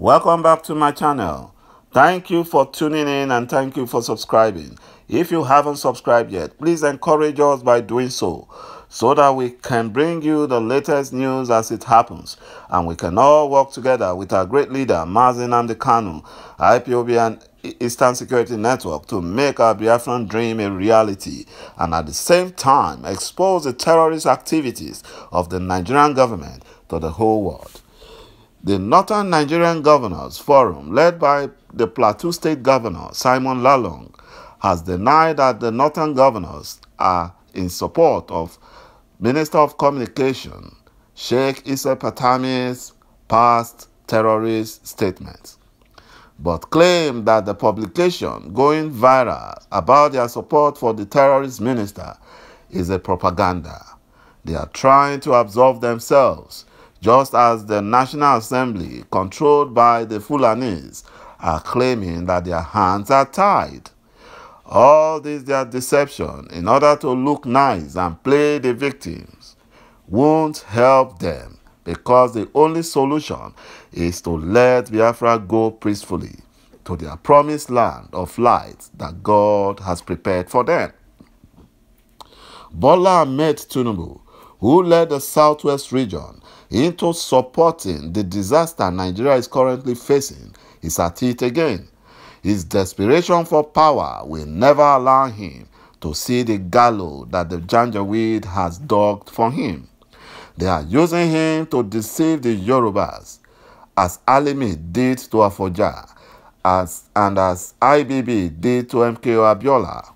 Welcome back to my channel. Thank you for tuning in and thank you for subscribing. If you haven't subscribed yet, please encourage us by doing so that we can bring you the latest news as it happens, and we can all work together with our great leader Mazi Nnamdi Kanu, IPOB and Eastern Security Network to make our Biafran dream a reality, and at the same time expose the terrorist activities of the Nigerian government to the whole world. The Northern Nigerian Governors Forum, led by the Plateau State Governor Simon Lalong, has denied that the Northern Governors are in support of Minister of Communication Sheikh Issa Patami's past terrorist statements, but claim that the publication going viral about their support for the terrorist minister is a propaganda. They are trying to absolve themselves, just as the National Assembly, controlled by the Fulanis, are claiming that their hands are tied. All this their deception in order to look nice and play the victims won't help them, because the only solution is to let Biafra go peacefully to their promised land of light that God has prepared for them. Bola Ahmed Tinubu, who led the Southwest region into supporting the disaster Nigeria is currently facing, is at it again. His desperation for power will never allow him to see the gallows that the Janjaweed has dug for him. They are using him to deceive the Yorubas, as Alimi did to Afoja, and as IBB did to MKO Abiola.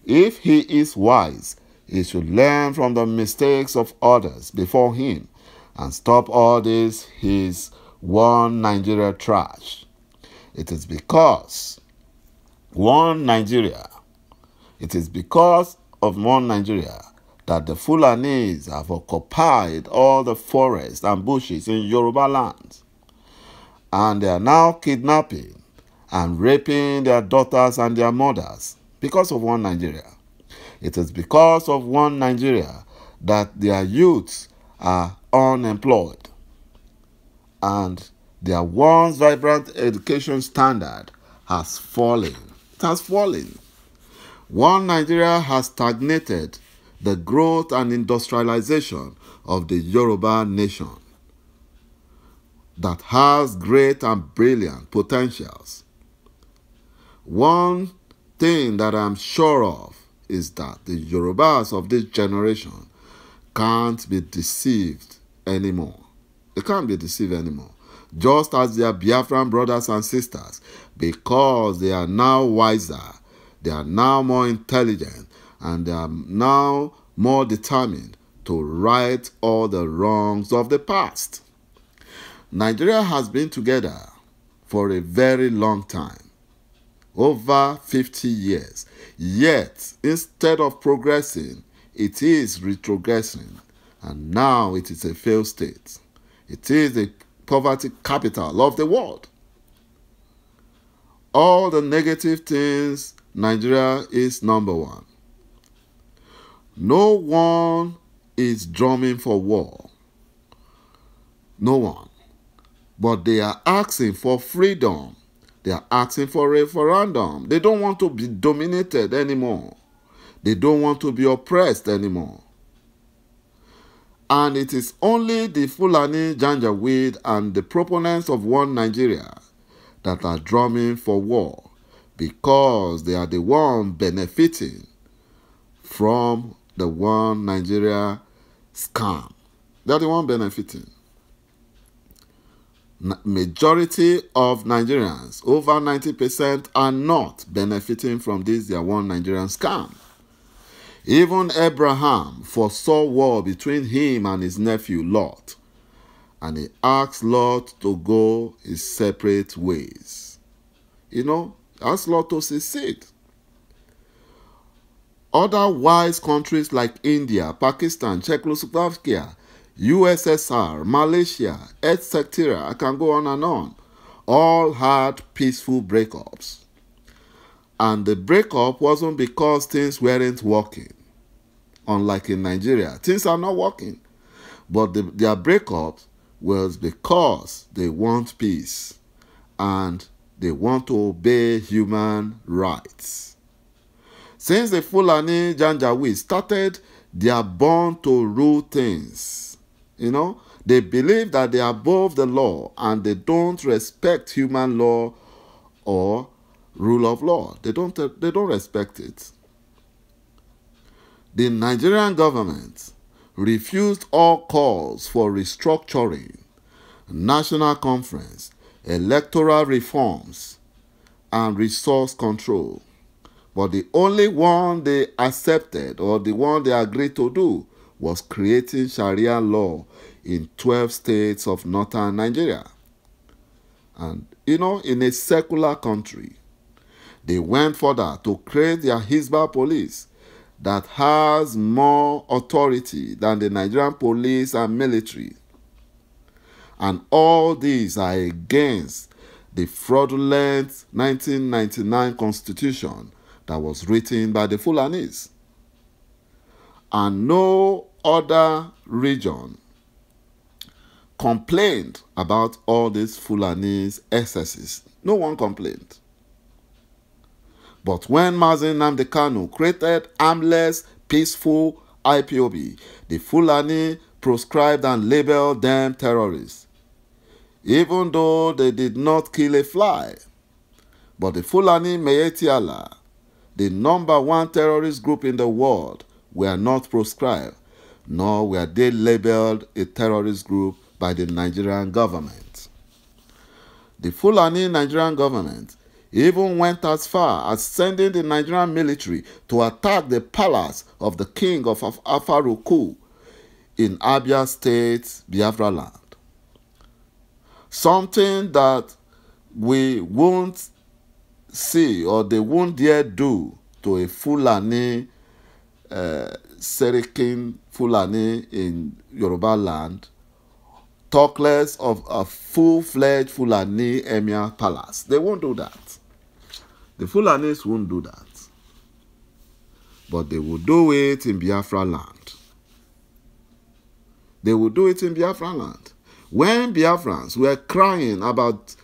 If he is wise, he should learn from the mistakes of others before him and stop all this his one Nigeria trash. It is because of one Nigeria that the Fulanis have occupied all the forests and bushes in Yoruba lands, and they are now kidnapping and raping their daughters and their mothers because of one Nigeria. It is because of one Nigeria that their youths are unemployed, and their once vibrant education standard has fallen. It has fallen. One Nigeria has stagnated the growth and industrialization of the Yoruba nation that has great and brilliant potentials. One thing that I'm sure of is that the Yorubas of this generation can't be deceived anymore. They can't be deceived anymore. Just as their Biafran brothers and sisters, because they are now wiser, they are now more intelligent, and they are now more determined to right all the wrongs of the past. Nigeria has been together for a very long time, over 50 years. Yet, instead of progressing, it is retrogressing, and now it is a failed state. It is the poverty capital of the world. All the negative things, Nigeria is number one. No one is drumming for war. No one. But they are asking for freedom. They are asking for referendum. They don't want to be dominated anymore. They don't want to be oppressed anymore. And it is only the Fulani, Janjaweed, and the proponents of one Nigeria that are drumming for war, because they are the one benefiting from the one Nigeria scam. They are the one benefiting. Majority of Nigerians, over 90%, are not benefiting from this their one Nigerian scam. Even Abraham foresaw war between him and his nephew Lot, and he asked Lot to go his separate ways. Asked Lot to secede. Other wise countries like India, Pakistan, Czechoslovakia, USSR, Malaysia, etc., I can go on and on, all had peaceful breakups. And the breakup wasn't because things weren't working. Unlike in Nigeria, things are not working. But their breakup was because they want peace. and they want to obey human rights. Since the Fulani Janjaweed started their born to rule things, they believe that they are above the law and they don't respect human law or rule of law. They don't respect it. The Nigerian government refused all calls for restructuring, national conference, electoral reforms, and resource control. But the only one they accepted, or the one they agreed to do, was creating Sharia law in 12 states of northern Nigeria. And, in a secular country, they went further to create their Hizbah police that has more authority than the Nigerian police and military. And all these are against the fraudulent 1999 constitution that was written by the Fulanis. And no other region complained about all these Fulanis' excesses. No one complained. But when Mazi Nnamdi Kanu created armless, peaceful IPOB, the Fulani proscribed and labeled them terrorists, even though they did not kill a fly. But the Fulani Meyetti Allah, the #1 terrorist group in the world, were not proscribed, nor were they labeled a terrorist group by the Nigerian government. The Fulani Nigerian government even went as far as sending the Nigerian military to attack the palace of the king of Afaruku in Abia State, Biafra land. Something that we won't see, or they won't dare do to a Fulani, Serikin Fulani in Yoruba land, talk less of a full-fledged Fulani Emir palace. They won't do that. The Fulanis won't do that. But they will do it in Biafra land. They will do it in Biafra land. When Biafrans were crying about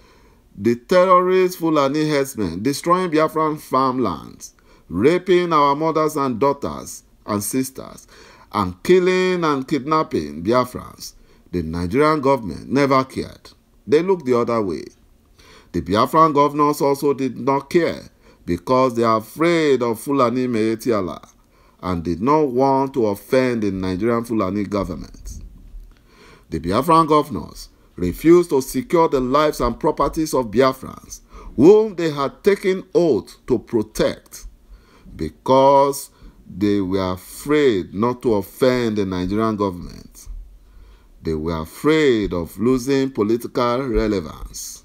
the terrorist Fulani herdsmen destroying Biafran farmlands, raping our mothers and daughters and sisters, and killing and kidnapping Biafrans, the Nigerian government never cared. They looked the other way. The Biafran governors also did not care because they are afraid of Fulani Meyetti Allah and did not want to offend the Nigerian Fulani government. The Biafran governors refused to secure the lives and properties of Biafrans, whom they had taken oath to protect, because they were afraid not to offend the Nigerian government. They were afraid of losing political relevance,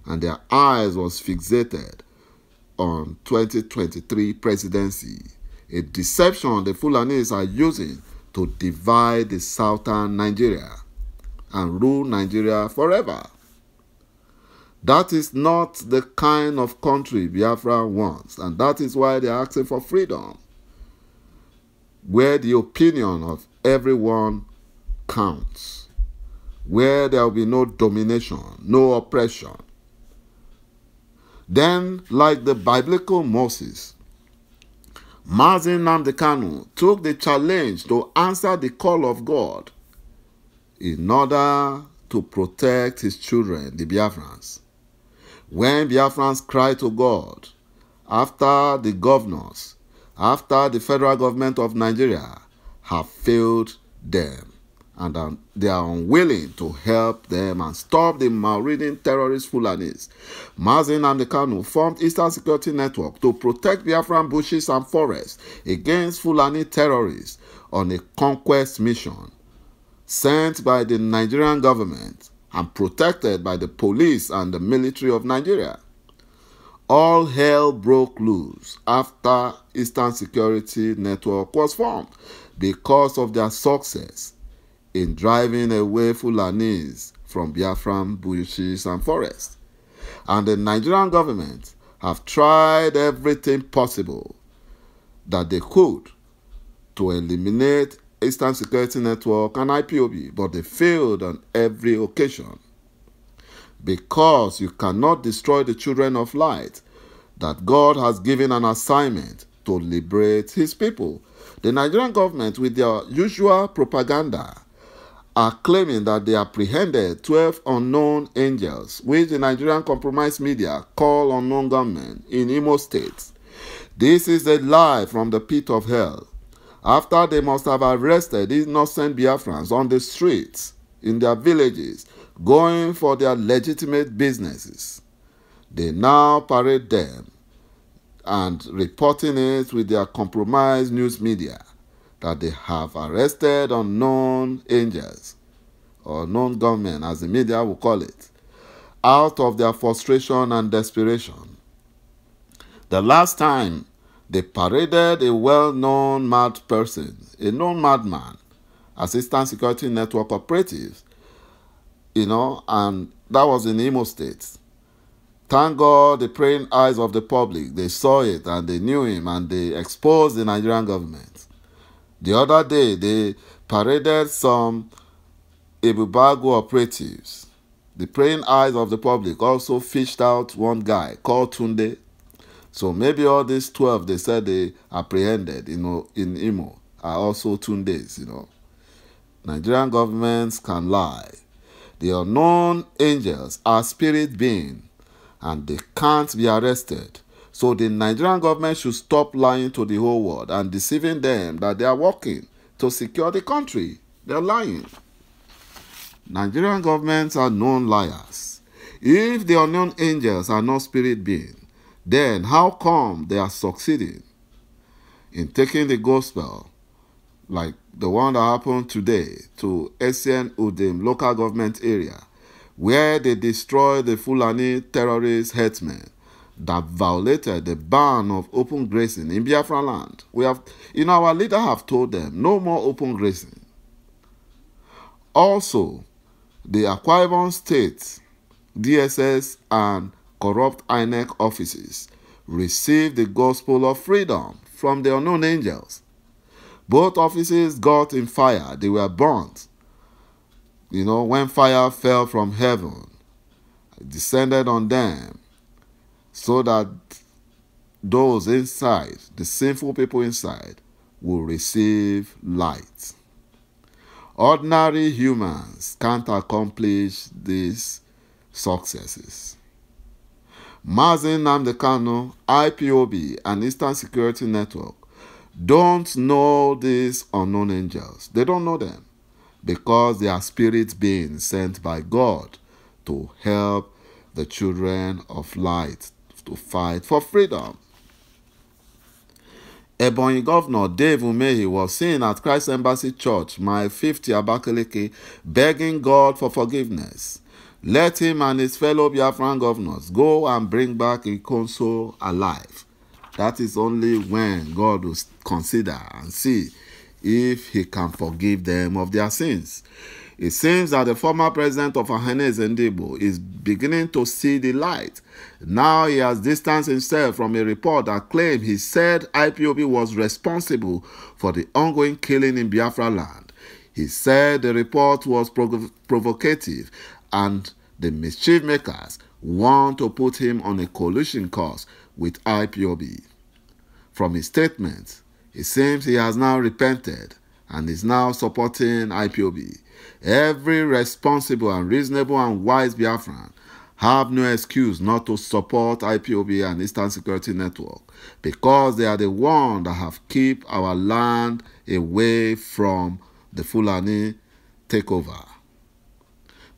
and their eyes was fixated on 2023 presidency, a deception the Fulanis are using to divide the southern Nigeria and rule Nigeria forever. That is not the kind of country Biafra wants, and that is why they are asking for freedom, where the opinion of everyone counts, where there will be no domination, no oppression. Then, like the biblical Moses, Mazi Nnamdi Kanu took the challenge to answer the call of God in order to protect his children, the Biafrans. When Biafrans cried to God, after the governors, after the federal government of Nigeria have failed them, and they are unwilling to help them and stop the marauding terrorist Fulanis, Mazi Nnamdi Kanu formed Eastern Security Network to protect Biafran bushes and forests against Fulani terrorists on a conquest mission sent by the Nigerian government and protected by the police and the military of Nigeria. All hell broke loose after Eastern Security Network was formed because of their success in driving away Fulanis from Biafran bushes and forests. And the Nigerian government have tried everything possible that they could to eliminate Eastern Security Network and IPOB, but they failed on every occasion. because you cannot destroy the children of light, that God has given an assignment to liberate his people. The Nigerian government, with their usual propaganda, are claiming that they apprehended 12 unknown angels, which the Nigerian compromise media call unknown gunmen, in Imo State. This is a lie from the pit of hell. After they must have arrested innocent Biafrans on the streets, in their villages, going for their legitimate businesses, they now parade them and reporting it with their compromised news media that they have arrested unknown angels, or known gunmen as the media will call it, out of their frustration and desperation. The last time they paraded a well-known mad person, a known madman, Assistant Security Network operative, and that was in Imo State. Thank God the praying eyes of the public, they saw it and they knew him and they exposed the Nigerian government. The other day, they paraded some Ebubago operatives. The praying eyes of the public also fished out one guy called Tunde. So maybe all these 12 they said they apprehended, in Imo, are also Tundes, Nigerian governments can lie. The unknown angels are spirit beings, and they can't be arrested. So the Nigerian government should stop lying to the whole world and deceiving them that they are working to secure the country. They're lying. Nigerian governments are known liars. If the unknown angels are not spirit beings, then how come they are succeeding in taking the gospel, like the one that happened today, to Essien Udem local government area, where they destroyed the Fulani terrorist headsmen that violated the ban of open grazing in Biafra land? We have, our leader have told them no more open grazing. Also, the Akwa Ibom State DSS and corrupt INEC offices received the gospel of freedom from the unknown angels. Both offices got in fire. They were burnt. When fire fell from heaven, it descended on them, so that those inside, the sinful people inside, will receive light. Ordinary humans can't accomplish these successes. Mazi Nnamdi Kanu, IPOB, and Eastern Security Network don't know these unknown angels. They don't know them because they are spirit beings sent by God to help the children of light to fight for freedom. Ebonyi Governor Dave Umehi was seen at Christ Embassy Church, Mile 50, Abakaliki, begging God for forgiveness. Let him and his fellow Biafran governors go and bring back Ikonso alive. That is only when God will consider and see if he can forgive them of their sins. It seems that the former president of Ahenes Ndibo is beginning to see the light. Now he has distanced himself from a report that claimed he said IPOB was responsible for the ongoing killing in Biafra land. He said the report was provocative and the mischief makers want to put him on a collusion course with IPOB. From his statement, it seems he has now repented and is now supporting IPOB. Every responsible and reasonable and wise Biafran have no excuse not to support IPOB and Eastern Security Network, because they are the ones that have kept our land away from the Fulani takeover.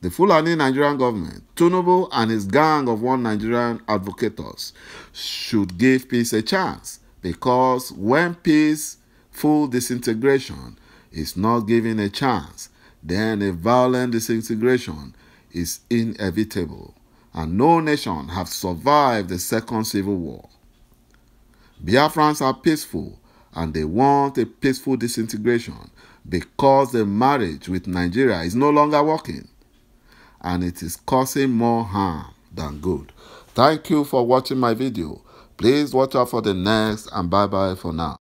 The Fulani Nigerian government, Tinubu and his gang of one Nigerian advocates, should give peace a chance, because when peaceful disintegration is not given a chance, then a violent disintegration is inevitable, and no nation has survived the Second Civil War. Biafrans are peaceful, and they want a peaceful disintegration because the marriage with Nigeria is no longer working, and it is causing more harm than good. Thank you for watching my video. Please watch out for the next, and bye-bye for now.